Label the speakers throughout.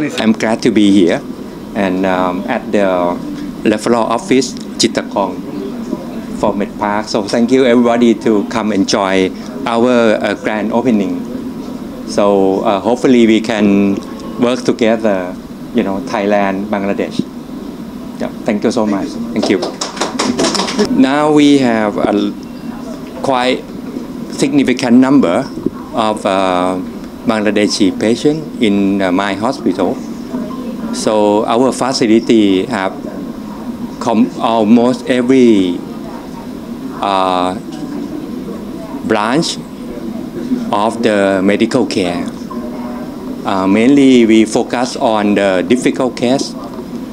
Speaker 1: I'm glad to be here and at the referral office Chittagong for MedPark. So thank you everybody to come enjoy our grand opening. So hopefully we can work together, Thailand, Bangladesh. Yeah, thank you so much. Thank you. Now we have a quite significant number of Bangladeshi patients in my hospital. So our facility have almost every branch of the medical care. Mainly we focus on the difficult case,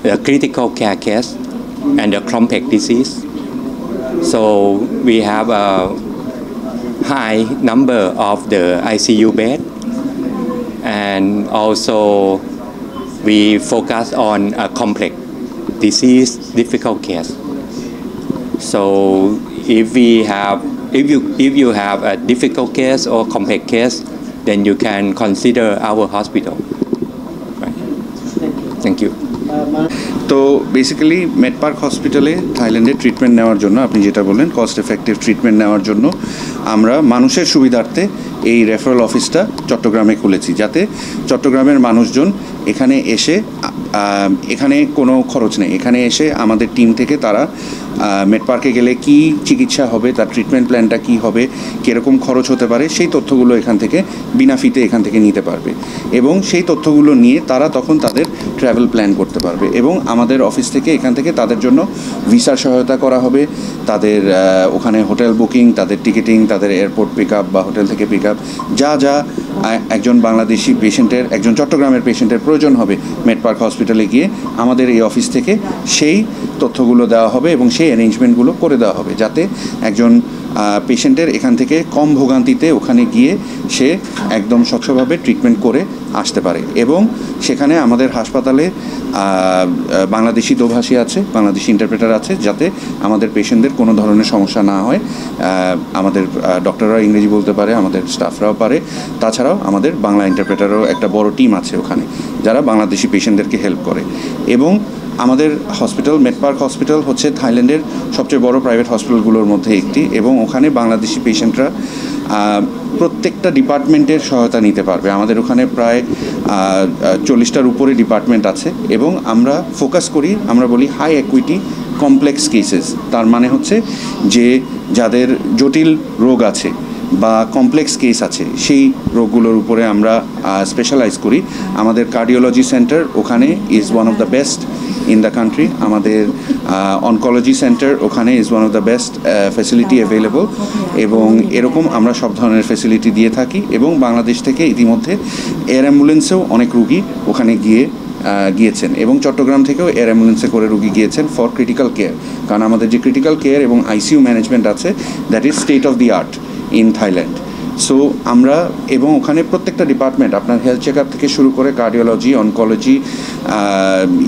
Speaker 1: the critical care case, and the complex disease. So we have a high number of the ICU bed, and also we focus on a complex disease, difficult case. So if you have a difficult case or complex case, then you can consider our hospital. Right. Thank you.
Speaker 2: তো basically মেডপার্ক হসপিটালে থাইল্যান্ডে treatment নেওয়ার জন্য আপনি যেটা বললেন cost effective treatment নেওয়ার জন্য আমরা মানুষের সুবিধার্থে এই রেফারেল অফিসটা চট্টগ্রামে খুলেছি, যাতে চট্টগ্রামের মানুষজন এখানে এসে এখানে কোনো খরচ নেই, এখানে এসে আমাদের টিম থেকে তারা মেডপার্কে গেলে কি চিকিৎসা হবে, তার ট্রিটমেন্ট প্ল্যানটা কি হবে, কীরকম খরচ হতে পারে, সেই তথ্যগুলো এখান থেকে বিনা ফিতে এখান থেকে নিতে পারবে এবং সেই তথ্যগুলো নিয়ে তারা তখন তাদের ট্রাভেল প্ল্যান করতে পারবে। এবং আমাদের অফিস থেকে এখান থেকে তাদের জন্য ভিসার সহায়তা করা হবে, তাদের ওখানে হোটেল বুকিং, তাদের টিকিটিং, তাদের এয়ারপোর্ট পিক আপ বা হোটেল থেকে পিক আপ, যা যা একজন বাংলাদেশি পেশেন্টের, একজন চট্টগ্রামের পেশেন্টের প্রয়োজন হবে মেডপার্ক হসপিটালে গিয়ে আমাদের এই অফিস থেকে সেই তথ্যগুলো দেওয়া হবে এবং সেই অ্যারেঞ্জমেন্টগুলো করে দেওয়া হবে, যাতে একজন পেশেন্টের এখান থেকে কম ভোগান্তিতে ওখানে গিয়ে সে একদম স্বচ্ছভাবে ট্রিটমেন্ট করে আসতে পারে। এবং সেখানে আমাদের হাসপাতালে বাংলাদেশি দোভাষী আছে, বাংলাদেশি ইন্টারপ্রেটার আছে, যাতে আমাদের পেশেন্টদের কোনো ধরনের সমস্যা না হয়। আমাদের ডক্টররা ইংরেজি বলতে পারে, আমাদের স্টাফরাও পারে, তাছাড়াও আমাদের বাংলা ইন্টারপ্রেটারও একটা বড় টিম আছে ওখানে, যারা বাংলাদেশি পেশেন্টদেরকে হেল্প করে। এবং আমাদের হসপিটাল মেডপার্ক হসপিটাল হচ্ছে থাইল্যান্ডের সবচেয়ে বড় প্রাইভেট হসপিটালগুলোর মধ্যে একটি, এবং ওখানে বাংলাদেশি পেশেন্টরা প্রত্যেকটা ডিপার্টমেন্টের সহায়তা নিতে পারবে। আমাদের ওখানে প্রায় 40টার উপরে ডিপার্টমেন্ট আছে এবং আমরা ফোকাস করি, আমরা বলি হাই অ্যাকুইটি কমপ্লেক্স কেসেস। তার মানে হচ্ছে যে যাদের জটিল রোগ আছে বা কমপ্লেক্স কেস আছে, সেই রোগগুলোর উপরে আমরা স্পেশালাইজ করি। আমাদের কার্ডিওলজি সেন্টার ওখানে is one of the best in the country. আমাদের অনকোলজি সেন্টার ওখানে is one of the best facility available, এবং এরকম আমরা সব ধরনের ফ্যাসিলিটি দিয়ে থাকি। এবং বাংলাদেশ থেকে ইতিমধ্যে এয়ার অ্যাম্বুলেন্সেও অনেক রুগী ওখানে গিয়েছেন, এবং চট্টগ্রাম থেকেও এয়ার অ্যাম্বুলেন্সে করে রুগী গিয়েছেন ফর ক্রিটিক্যাল কেয়ার, কারণ আমাদের যে ক্রিটিক্যাল কেয়ার এবং আইসিইউ ম্যানেজমেন্ট আছে, that is state of the art in Thailand. So আমরা, এবং ওখানে প্রত্যেকটা ডিপার্টমেন্ট, আপনার হেলথ চেক আপ থেকে শুরু করে কার্ডিওলজি, অনকোলজি,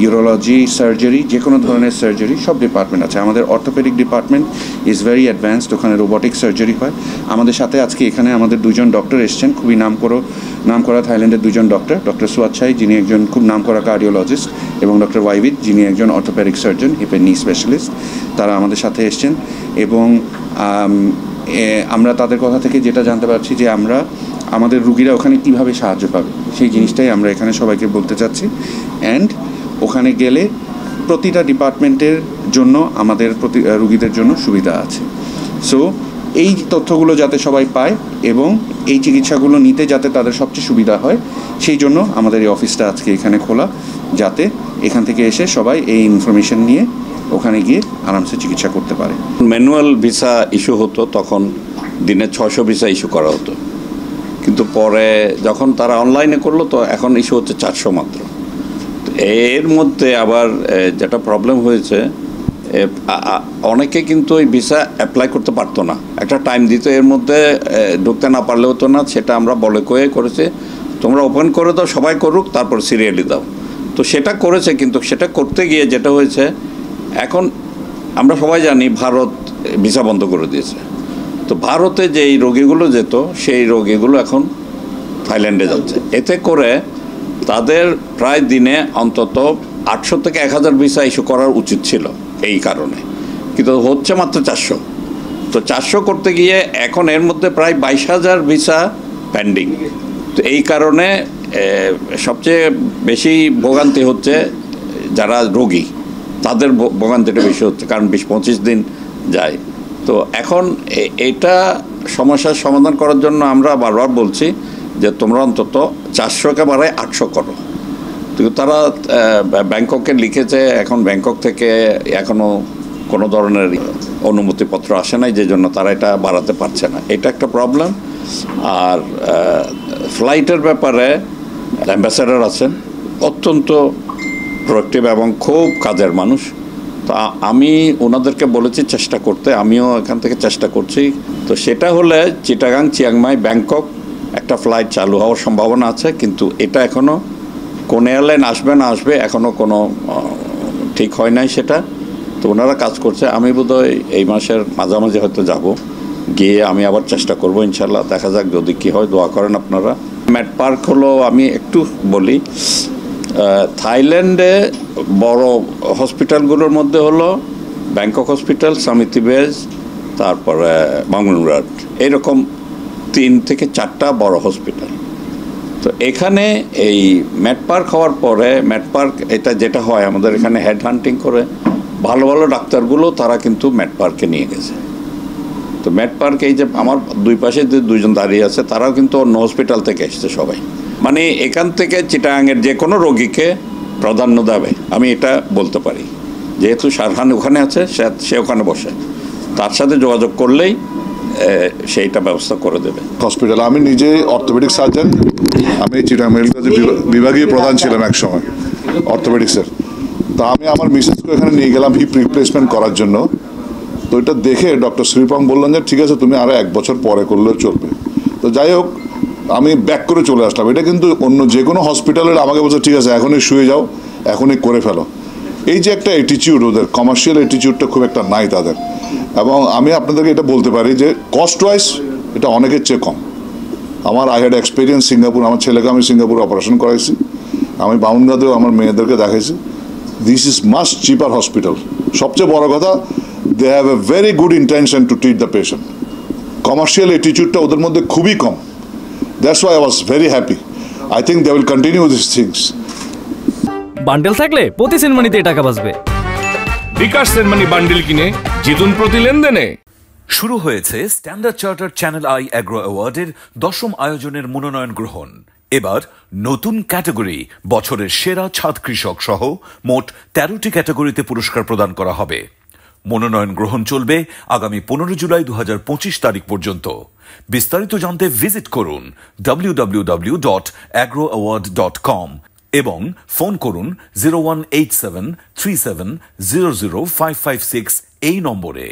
Speaker 2: ইউরোলজি, সার্জারি, যে কোনো ধরনের সার্জারি, সব ডিপার্টমেন্ট আছে। আমাদের orthopaedic department is very advanced, ওখানে রোবোটিক সার্জারি হয়। আমাদের সাথে আজকে এখানে আমাদের দুজন ডক্টর এসছেন, খুবই নামকরা থাইল্যান্ডের দুজন ডক্টর, ডক্টর সুয়াচ্ছাই যিনি একজন খুব নামকরা কার্ডিওলজিস্ট, এবং ডক্টর ওয়াইভিদ যিনি একজন অর্থোপেডিক সার্জন, হিপ অ্যান্ড নি স্পেশালিস্ট। তারা আমাদের সাথে এসছেন, এবং আমরা তাদের কথা থেকে যেটা জানতে পারছি যে আমাদের রুগীরা ওখানে কীভাবে সাহায্য পাবে, সেই জিনিসটাই আমরা এখানে সবাইকে বলতে চাচ্ছি। অ্যান্ড ওখানে গেলে প্রতিটা ডিপার্টমেন্টের জন্য আমাদের রুগীদের জন্য সুবিধা আছে। সো এই তথ্যগুলো যাতে সবাই পায় এবং এই চিকিৎসাগুলো নিতে যাতে তাদের সবচেয়ে সুবিধা হয়, সেই জন্য আমাদের এই অফিসটা আজকে এখানে খোলা, যাতে এখান থেকে এসে সবাই এই ইনফরমেশন নিয়ে ওখানে গিয়ে আরামসে চিকিৎসা করতে পারে।
Speaker 3: ম্যানুয়াল ভিসা ইস্যু হতো, তখন দিনে 600 ভিসা ইস্যু করা হতো, কিন্তু পরে যখন তারা অনলাইনে করলো তো এখন ইস্যু হচ্ছে 400 মাত্র। এর মধ্যে আবার যেটা প্রবলেম হয়েছে, অনেকে কিন্তু এই ভিসা অ্যাপ্লাই করতে পারতো না, একটা টাইম দিত, এর মধ্যে ঢুকতে না পারলে হতো না। সেটা আমরা বলে কয়ে করেছে, তোমরা ওপেন করে দাও, সবাই করুক, তারপর সিরিয়ালি দাও। তো সেটা করেছে, কিন্তু সেটা করতে গিয়ে যেটা হয়েছে, এখন আমরা সবাই জানি ভারত ভিসা বন্ধ করে দিয়েছে। তো ভারতে যেই রোগীগুলো যেত, সেই রোগীগুলো এখন থাইল্যান্ডে যাচ্ছে। এতে করে তাদের প্রায় দিনে অন্তত 800 থেকে 1000 ভিসা ইস্যু করার উচিত ছিল এই কারণে, কিন্তু হচ্ছে মাত্র 400। তো 400 করতে গিয়ে এখন এর মধ্যে প্রায় 22,000 ভিসা পেন্ডিং। তো এই কারণে সবচেয়ে বেশি ভোগান্তি হচ্ছে যারা রোগী, তাদের ভোগান্তিটা বেশি হচ্ছে, কারণ 20-25 দিন যায়। তো এখন এইটা সমস্যার সমাধান করার জন্য আমরা বারবার বলছি যে তোমরা অন্তত 400কে বাড়ায় 800 করো। তো তারা ব্যাংককে লিখেছে, এখন ব্যাংকক থেকে এখনও কোনো ধরনের অনুমতিপত্র আসে নাই, যে জন্য তারা এটা বাড়াতে পারছে না। এটা একটা প্রবলেম। আর ফ্লাইটের ব্যাপারে অ্যাম্বাসেডার আছেন, অত্যন্ত প্রোয়াক্টিভ এবং খুব কাজের মানুষ। তো আমি ওনাদেরকে বলেছি চেষ্টা করতে, আমিও এখান থেকে চেষ্টা করছি। তো সেটা হলে চিটাগাং, চিয়াংমাই, ব্যাংকক একটা ফ্লাইট চালু হওয়ার সম্ভাবনা আছে, কিন্তু এটা এখনও কোন এয়ারলাইন আসবে না আসবে এখনও কোনো ঠিক হয় নাই সেটা। তো ওনারা কাজ করছে। আমি বোধহয় এই মাসের মাঝামাঝি হয়তো যাব, গিয়ে আমি আবার চেষ্টা করব ইনশাল্লাহ। দেখা যাক যদি কী হয়, দোয়া করেন আপনারা। ম্যাট পার্ক হলো, আমি একটু বলি, থাইল্যান্ডে বড় হসপিটালগুলোর মধ্যে হলো ব্যাংকক হসপিটাল, সামিতি বেজ, তারপরে বাংলুরাট, এরকম 3 থেকে 4টা বড় হসপিটাল। তো এখানে এই ম্যাট পার্ক হওয়ার পরে, ম্যাট পার্ক এটা যেটা হয় আমাদের এখানে হেড হান্টিং করে ভালো ভালো ডাক্তারগুলো তারা কিন্তু ম্যাট পার্কে নিয়ে গেছে। তো ম্যাট পার্ক, এই যে আমার দুই পাশে যে 2জন দাঁড়িয়ে আছে, তারাও কিন্তু অন্য হসপিটাল থেকে এসছে সবাই। মানে এখান থেকে চিটাগাংয়ের যে কোনো রোগীকে প্রাধান্য দেবে, আমি এটা বলতে পারি। যেহেতু শারহান ওখানে আছে, সে ওখানে বসে, তার সাথে যোগাযোগ করলেই সেইটা ব্যবস্থা করে দেবে
Speaker 4: হসপিটাল। আমি নিজে অর্থোপেডিক সার্জন, আমি চিটাগাং মেডিকেল কলেজের বিভাগীয় প্রধান ছিলাম এক সময় অর্থোপেডিক্সের। তা আমি আমার মিসেসকে এখানে নিয়ে গেলাম হিপ রিপ্লেসমেন্ট করার জন্য। তো এটা দেখে ডক্টর শ্রীপং বললেন যে ঠিক আছে, তুমি আরও 1 বছর পরে করলেও চলবে। তো যাই হোক, আমি ব্যাক করে চলে আসলাম। এটা কিন্তু অন্য যে কোনো হসপিটালের আমাকে বলছে ঠিক আছে এখনই শুয়ে যাও, এখনই করে ফেলো। এই যে একটা অ্যাটিটিউড, ওদের কমার্শিয়াল অ্যাটিটিউডটা খুব একটা নাই তাদের। এবং আমি আপনাদেরকে এটা বলতে পারি যে কস্ট ওয়াইজ এটা অনেকের চেয়ে কম। আমার আই হ্যাড এক্সপিরিয়েন্স সিঙ্গাপুর, আমার ছেলেকে আমি সিঙ্গাপুরে অপারেশন করাইছি, আমি বাউনগাঁতেও আমার মেয়েদেরকে দেখাইছি। This is much cheaper hospital. সবচেয়ে বড় কথা, they have a very good intention to treat the patient. Commercial অ্যাটিটিউডটা ওদের মধ্যে খুবই কম। That's why I was very happy. I think they will continue this things.
Speaker 5: Bundle থাকলে প্রতি সেনমানিতে টাকা বাঁচবে।
Speaker 6: বিকাশ সেনমানি বান্ডেল কিনে জিতুন প্রতি লেনদেনে।
Speaker 7: শুরু হয়েছে Standard Chartered Channel I Agro অ্যাওয়ার্ডের 10ম আয়োজনের মনোনয়ন গ্রহণ। এবার নতুন ক্যাটাগরি বছরের সেরা ছাদ কৃষক সহ মোট 13টি ক্যাটাগরিতে পুরস্কার প্রদান করা হবে। মনোনয়ন গ্রহণ চলবে আগামী 15 জুলাই 2025 তারিখ পর্যন্ত। বিস্তারিত জানতে ভিজিট করুন www.agroaward.com এবং ফোন করুন 018737000556 এই নম্বরে।